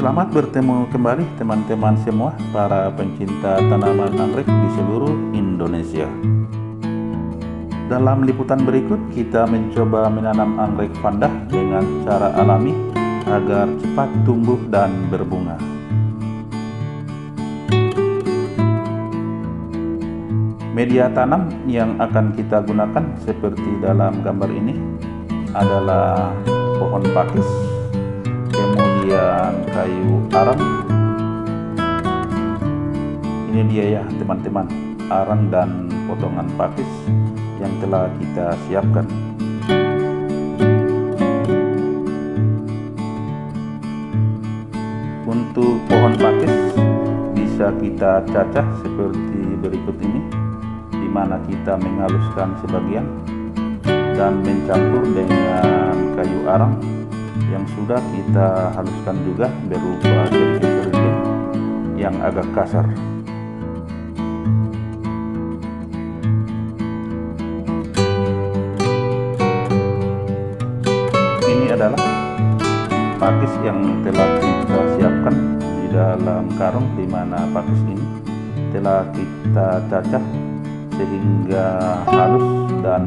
Selamat bertemu kembali teman-teman semua para pencinta tanaman anggrek di seluruh Indonesia. Dalam liputan berikut kita mencoba menanam anggrek vanda dengan cara alami agar cepat tumbuh dan berbunga. Media tanam yang akan kita gunakan seperti dalam gambar ini adalah pohon pakis, kemudian kayu arang. Ini dia ya teman-teman, arang dan potongan pakis yang telah kita siapkan. Untuk pohon pakis bisa kita cacah seperti berikut ini, di mana kita menghaluskan sebagian dan mencampur dengan kayu arang yang sudah kita haluskan juga berupa kerikil-kerikil yang agak kasar. Ini adalah pakis yang telah kita siapkan di dalam karung, di mana pakis ini telah kita cacah sehingga halus dan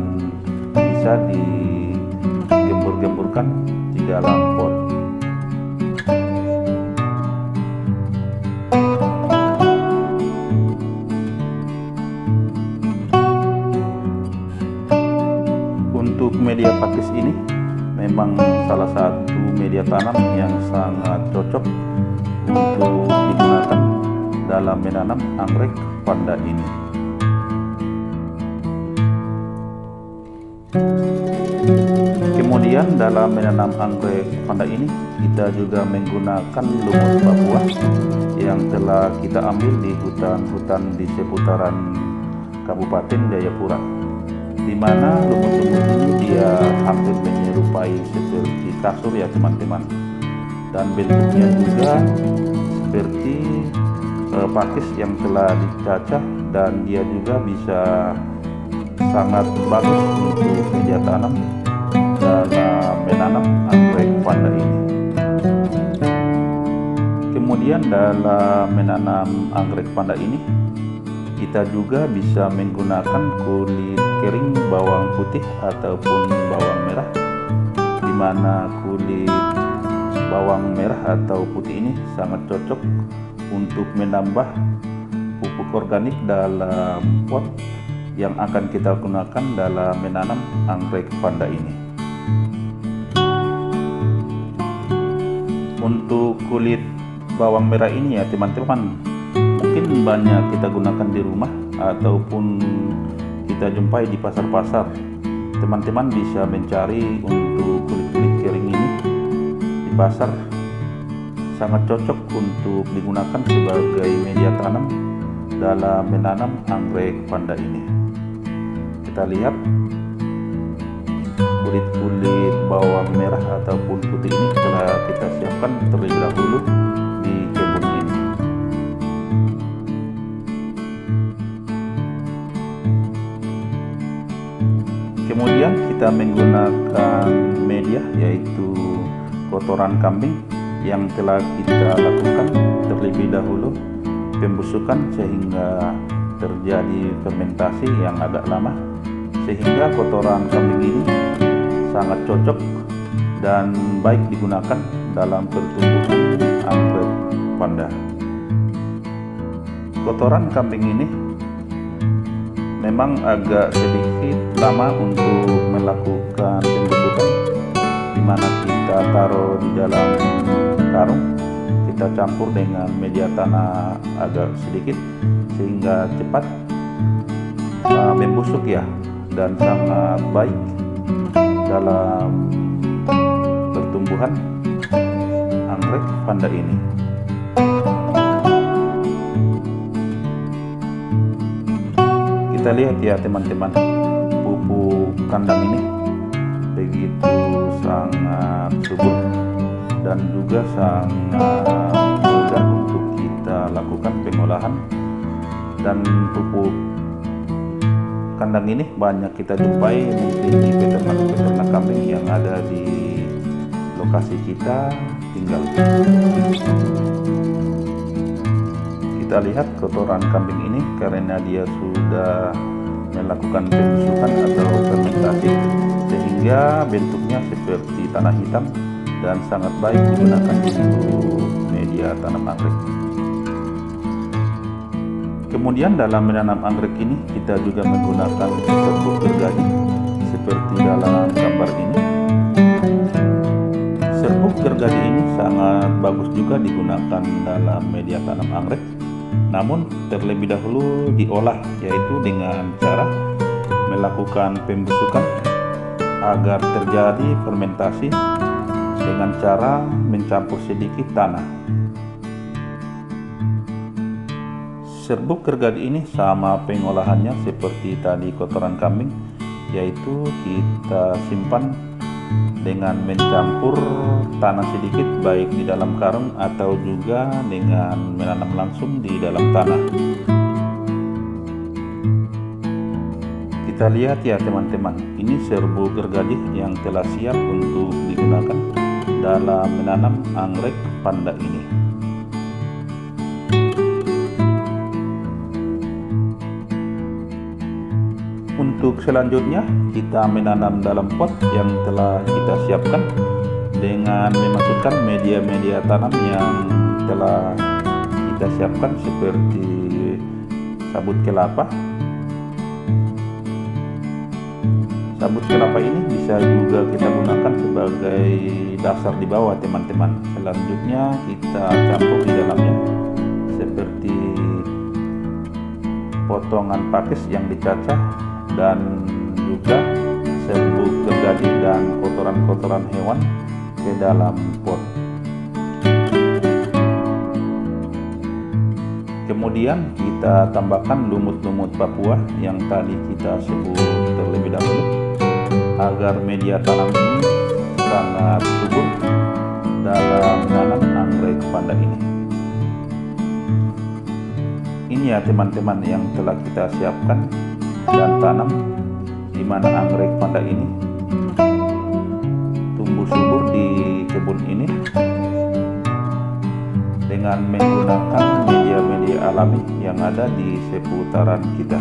bisa digembur-gemburkan di dalam pot. Untuk media pakis ini memang salah satu media tanam yang sangat cocok untuk digunakan dalam menanam anggrek vanda ini. Kemudian dalam menanam anggrek vanda ini kita juga menggunakan lumut Papua yang telah kita ambil di hutan-hutan di seputaran Kabupaten Jayapura, di mana lumut-lumut ini dia hampir menyerupai seperti kasur ya teman-teman, dan bentuknya juga seperti pakis yang telah dicacah, dan dia juga bisa sangat bagus untuk media tanam dalam menanam anggrek vanda ini. Kemudian dalam menanam anggrek vanda ini kita juga bisa menggunakan kulit kering bawang putih ataupun bawang merah, di mana kulit bawang merah atau putih ini sangat cocok untuk menambah pupuk organik dalam pot yang akan kita gunakan dalam menanam anggrek vanda ini. Untuk kulit bawang merah ini ya teman-teman, mungkin banyak kita gunakan di rumah ataupun kita jumpai di pasar-pasar. Teman-teman bisa mencari untuk kulit-kulit kering ini di pasar, sangat cocok untuk digunakan sebagai media tanam dalam menanam anggrek vanda ini. Kita lihat kulit-kulit bawang merah ataupun putih ini telah kita siapkan terlebih dahulu di kebun ini. Kemudian kita menggunakan media, yaitu kotoran kambing yang telah kita lakukan terlebih dahulu pembusukan sehingga terjadi fermentasi yang agak lama, sehingga kotoran kambing ini sangat cocok dan baik digunakan dalam pertumbuhan anggrek vanda. Kotoran kambing ini memang agak sedikit lama untuk melakukan pembusukan, di mana kita taruh di dalam karung, kita campur dengan media tanah agak sedikit sehingga cepat membusuk ya, dan sangat baik dalam pertumbuhan anggrek vanda ini. Kita lihat ya teman-teman, pupuk kandang ini begitu sangat subur dan juga sangat mudah untuk kita lakukan pengolahan. Dan pupuk kandang ini banyak kita jumpai mungkin di peternak-peternak kambing yang ada di lokasi kita tinggal. Kita lihat kotoran kambing ini karena dia sudah melakukan pembusukan atau fermentasi sehingga bentuknya seperti tanah hitam dan sangat baik digunakan untuk media tanam anggrek. Kemudian dalam menanam anggrek ini kita juga menggunakan serbuk gergaji seperti dalam gambar ini. Serbuk gergaji ini sangat bagus juga digunakan dalam media tanam anggrek, namun terlebih dahulu diolah, yaitu dengan cara melakukan pembusukan agar terjadi fermentasi dengan cara mencampur sedikit tanah. Serbuk gergaji ini sama pengolahannya seperti tadi kotoran kambing, yaitu kita simpan dengan mencampur tanah sedikit baik di dalam karung atau juga dengan menanam langsung di dalam tanah. Kita lihat ya teman-teman, ini serbuk gergaji yang telah siap untuk digunakan dalam menanam anggrek panda ini. Untuk selanjutnya kita menanam dalam pot yang telah kita siapkan dengan memasukkan media-media tanam yang telah kita siapkan seperti sabut kelapa. Sabut kelapa ini bisa juga kita gunakan sebagai dasar di bawah teman-teman. Selanjutnya kita campur di dalamnya seperti potongan pakis yang dicacah dan juga serbuk gergaji dan kotoran-kotoran hewan ke dalam pot. Kemudian kita tambahkan lumut-lumut Papua yang tadi kita sebut terlebih dahulu agar media tanam ini sangat subur dalam menanam anggrek panda ini. Ini ya teman-teman yang telah kita siapkan dan tanam, di mana anggrek panda ini tumbuh subur di kebun ini dengan menggunakan media-media alami yang ada di seputaran kita.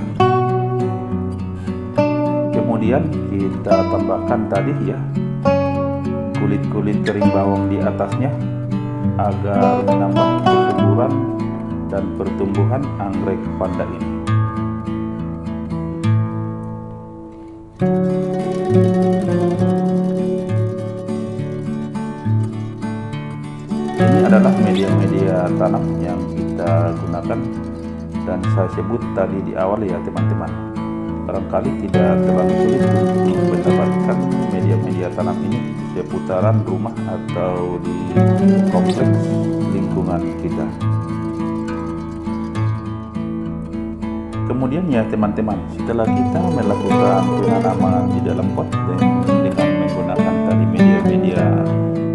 Kemudian kita tambahkan tadi ya kulit-kulit kering bawang di atasnya agar menambah kesuburan dan pertumbuhan anggrek panda ini. Ini adalah media-media tanam yang kita gunakan dan saya sebut tadi di awal ya teman-teman. Barangkali tidak terlalu sulit untuk mendapatkan media-media tanam ini di seputaran rumah atau di kompleks lingkungan kita. Kemudian ya teman-teman, setelah kita melakukan penanaman di dalam pot dengan menggunakan tadi media-media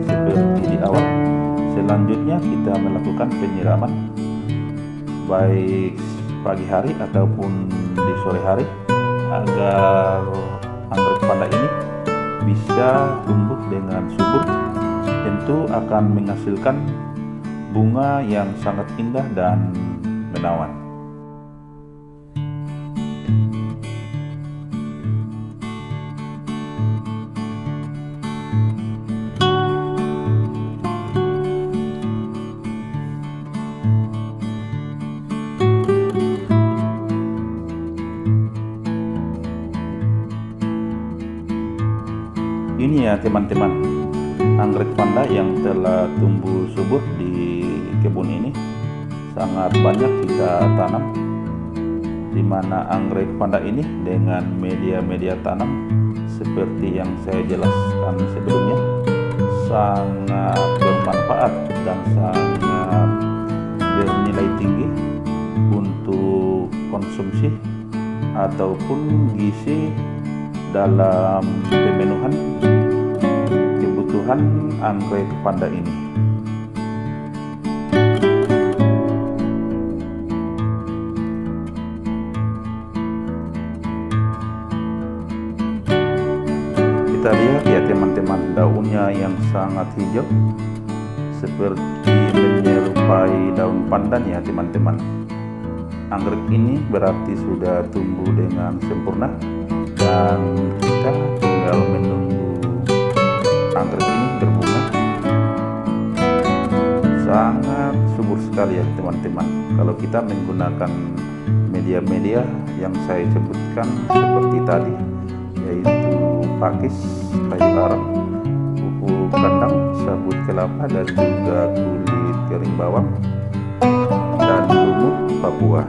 seperti di awal, selanjutnya kita melakukan penyiraman baik pagi hari ataupun di sore hari agar anggrek panda ini bisa tumbuh dengan subur. Tentu akan menghasilkan bunga yang sangat indah dan menawan. Ini ya teman-teman, anggrek panda yang telah tumbuh subur di kebun ini sangat banyak kita tanam, di mana anggrek panda ini dengan media-media tanam seperti yang saya jelaskan sebelumnya sangat bermanfaat dan sangat bernilai tinggi untuk konsumsi ataupun gizi dalam pemenuhan kebutuhan anggrek panda ini. Kita lihat ya teman-teman, daunnya yang sangat hijau seperti menyerupai daun pandan ya teman-teman. Anggrek ini berarti sudah tumbuh dengan sempurna dan kita tinggal menunggu anggrek ini berbunga. Sangat subur sekali ya teman-teman kalau kita menggunakan media-media yang saya sebutkan seperti tadi, yaitu pakis, kayu arang, pupuk kandang, sabut kelapa, dan juga kulit kering bawang dan lumut Papua.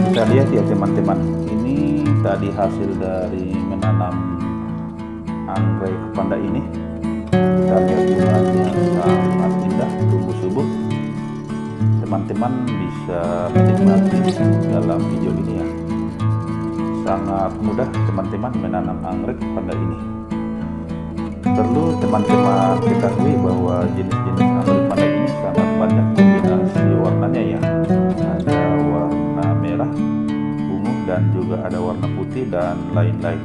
Kita lihat ya teman-teman, ini tadi hasil dari menanam anggrek panda ini. Kita lihat bunganya sangat indah, tumbuh subur. Teman-teman bisa menikmati dalam video ini ya. Sangat mudah teman-teman menanam anggrek panda ini. Perlu teman-teman ketahui bahwa jenis-jenis anggrek panda ini sangat banyak kombinasi warnanya ya. Ada warna merah, ungu, dan juga ada warna putih dan lain-lain.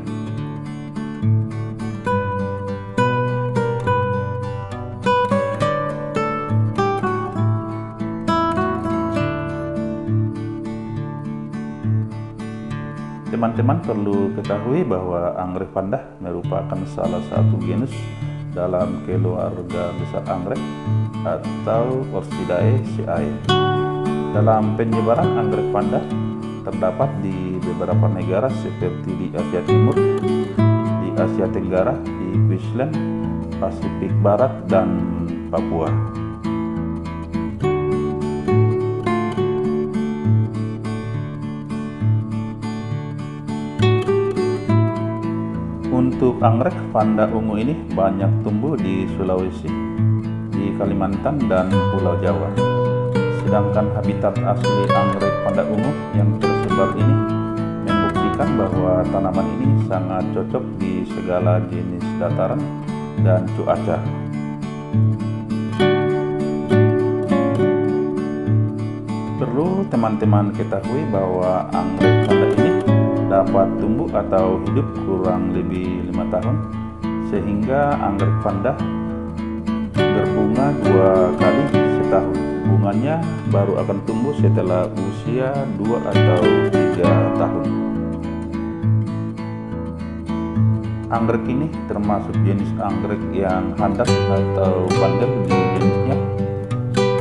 Teman-teman perlu ketahui bahwa anggrek panda merupakan salah satu genus dalam keluarga besar anggrek atau Orchidae Ceae. Dalam penyebaran anggrek panda terdapat di beberapa negara seperti di Asia Timur, di Asia Tenggara, di Queensland, Pasifik Barat, dan Papua. Untuk anggrek panda ungu ini banyak tumbuh di Sulawesi, di Kalimantan, dan Pulau Jawa. Sedangkan habitat asli anggrek panda ungu yang tersebar ini membuktikan bahwa tanaman ini sangat cocok di segala jenis dataran dan cuaca. Perlu teman-teman ketahui bahwa anggrek panda ini dapat tumbuh atau hidup kurang lebih 5 tahun, sehingga anggrek panda berbunga 2 kali setahun. Bunganya baru akan tumbuh setelah usia 2 atau 3 tahun. Anggrek ini termasuk jenis anggrek yang handal atau bandel di jenisnya,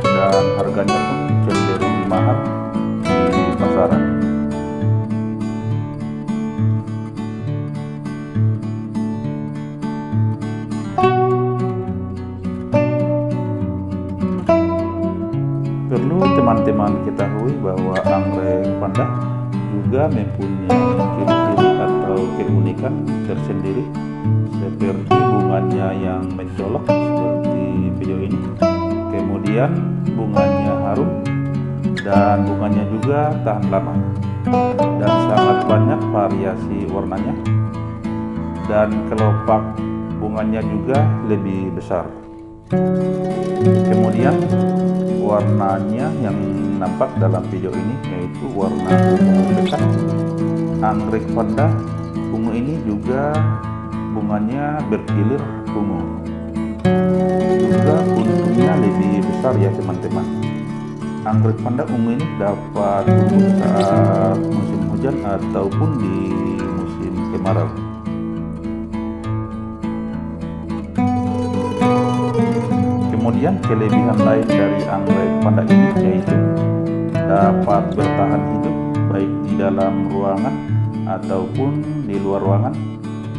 dan harganya pun cenderung mahal di pasaran. Perlu teman-teman ketahui bahwa anggrek panda juga mempunyai ciri-ciri atau keunikan tersendiri, seperti bunganya yang mencolok seperti video ini, kemudian bunganya harum, dan bunganya juga tahan lama, dan sangat banyak variasi warnanya, dan kelopak bunganya juga lebih besar. Kemudian warnanya yang nampak dalam video ini yaitu warna ungu pekat. Anggrek panda ungu ini juga bunganya berkilir ungu. Juga untungnya lebih besar ya teman-teman. Anggrek panda ungu ini dapat tumbuh saat musim hujan ataupun di musim kemarau. Kemudian kelebihan lain dari anggrek panda ini yaitu dapat bertahan hidup baik di dalam ruangan ataupun di luar ruangan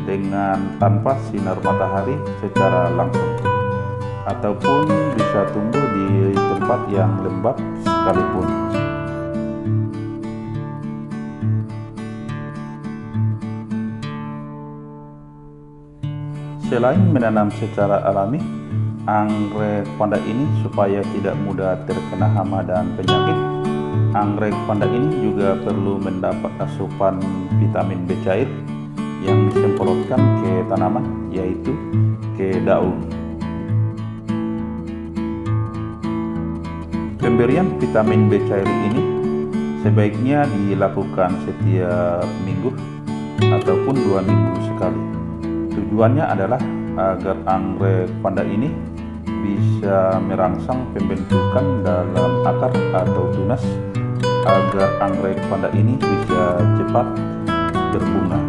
dengan tanpa sinar matahari secara langsung, ataupun bisa tumbuh di tempat yang lembab sekalipun. Selain menanam secara alami, anggrek panda ini supaya tidak mudah terkena hama dan penyakit, Anggrek panda ini juga perlu mendapat asupan vitamin B cair yang disemprotkan ke tanaman, yaitu ke daun. Pemberian vitamin B cair ini sebaiknya dilakukan setiap minggu ataupun 2 minggu sekali. Tujuannya adalah agar anggrek panda ini bisa merangsang pembentukan dalam akar atau tunas, agar anggrek panda ini bisa cepat berbunga.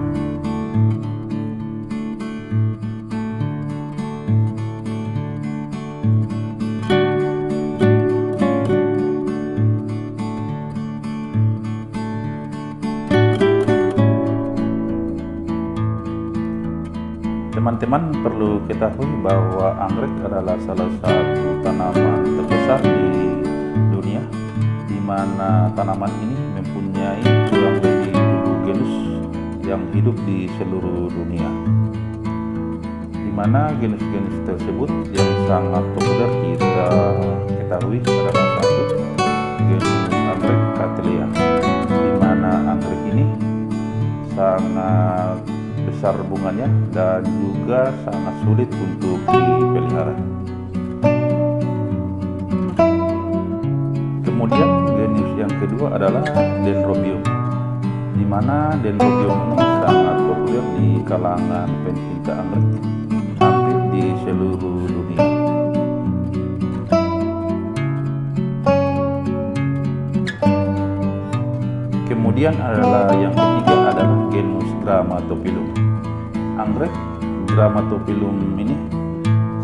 Teman-teman perlu ketahui bahwa anggrek adalah salah satu tanaman terbesar di dunia, di mana tanaman ini mempunyai kurang lebih 7 genus yang hidup di seluruh dunia. Di mana genus-genus tersebut yang sangat populer kita ketahui adalah satu, genus anggrek Cattleya, di mana anggrek ini sangat besar bunganya dan juga sangat sulit untuk dipelihara. Kemudian genus yang kedua adalah Dendrobium, di mana Dendrobium ini sangat populer di kalangan pencinta anggrek hampir di seluruh dunia. Kemudian yang ketiga adalah genus Grammatophyllum. Anggrek Grammatophyllum ini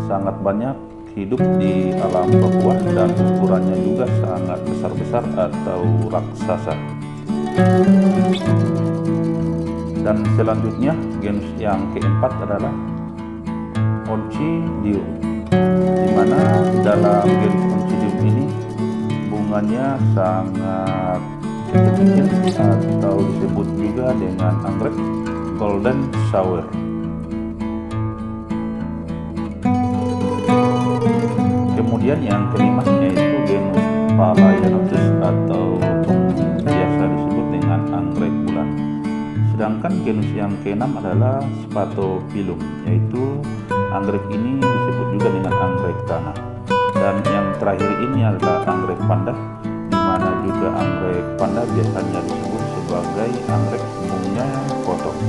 sangat banyak hidup di alam Papua dan ukurannya juga sangat besar-besar atau raksasa. Dan selanjutnya genus yang keempat adalah Oncidium, di mana dalam genus Oncidium ini bunganya sangat kecil atau disebut juga dengan anggrek golden shower. Kemudian yang kelima yaitu genus Phalaenopsis atau biasa disebut dengan anggrek bulan. Sedangkan genus yang keenam adalah Spatophyllum, yaitu anggrek ini disebut juga dengan anggrek tanah. Dan yang terakhir ini adalah anggrek panda, di mana juga anggrek panda biasanya disebut sebagai anggrek bunga potong.